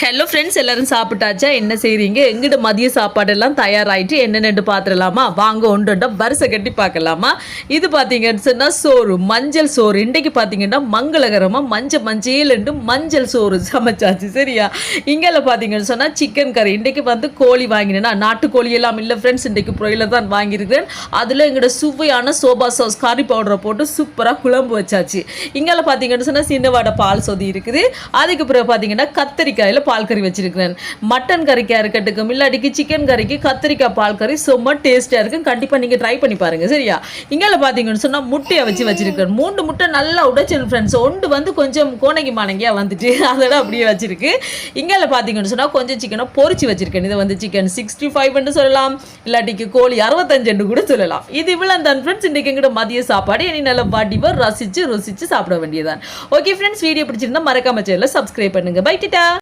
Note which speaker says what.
Speaker 1: Hello friends, எல்லோரும் சாப்பிட்டாச்சா? என்ன செய்கிறீங்க? எங்கிட்ட மதிய சாப்பாடெல்லாம் தயாராகிட்டு என்னென்னு பார்த்துடலாமா? வாங்க ஒன்றுண்டா வரிசை கட்டி பார்க்கலாமா? இது பார்த்தீங்கன்னு சொன்னால் சோறு, மஞ்சள் சோறு. இன்றைக்கு பார்த்தீங்கன்னா மங்களகரமாக மஞ்சள் மஞ்சள் சோறு சமைச்சாச்சு. சரியா? இங்கே பார்த்தீங்கன்னு சொன்னால் சிக்கன் கறி. இன்றைக்கு வந்து கோழி வாங்கினேன்னா நாட்டுக்கோழி எல்லாம் இல்லை ஃப்ரெண்ட்ஸ், இன்றைக்கு புரோயிலர் தான் வாங்கியிருக்கிறேன். அதில் எங்களோட சுவையான சோபா சாஸ் கறி பவுடரை போட்டு சூப்பராக குழம்பு வச்சாச்சு. இங்கே பார்த்தீங்கன்னு சொன்னால் சின்னவாடை பால் சொதி இருக்குது. அதுக்கு பிறகு பார்த்தீங்கன்னா கத்தரிக்காயில் பால் கறி வச்சிருக்கிறேன். மட்டன் கறிக்காக இருக்கட்டும், இல்லாட்டிக்கு சிக்கன் கறிக்கு கத்திரிக்காய் பால் கறி ரொம்ப டேஸ்ட்டாக இருக்கும். கண்டிப்பாக நீங்கள் ட்ரை பண்ணி பாருங்கள். சரியா? இங்கே பார்த்தீங்கன்னு சொன்னால் முட்டையை வச்சு வச்சிருக்கிறேன். 3 முட்டை நல்லா உடைச்சிடும் ஃப்ரெண்ட்ஸ். ஒன்று வந்து கொஞ்சம் கோணங்கி மானங்கியாக வந்துட்டு அதோட அப்படியே வச்சிருக்கு. இங்கே பார்த்தீங்கன்னு சொன்னால் கொஞ்சம் சிக்கனை பொறிச்சு வச்சிருக்கேன். இதை வந்து சிக்கன் 65 சொல்லலாம், இல்லாட்டிக்கு கோழி 65 கூட சொல்லலாம். இது இவ்வளோ தான் ஃப்ரெண்ட்ஸ். இன்றைக்கு எங்கிட்ட மதிய சாப்பாடு இனி நல்லா வடிவாக ரசித்து ருசித்து சாப்பிட வேண்டியதான். ஓகே ஃப்ரெண்ட்ஸ், வீடியோ பிடிச்சிருந்தா மறக்காம சேனலை சப்ஸ்கிரைப் பண்ணுங்கள். பை டாடா.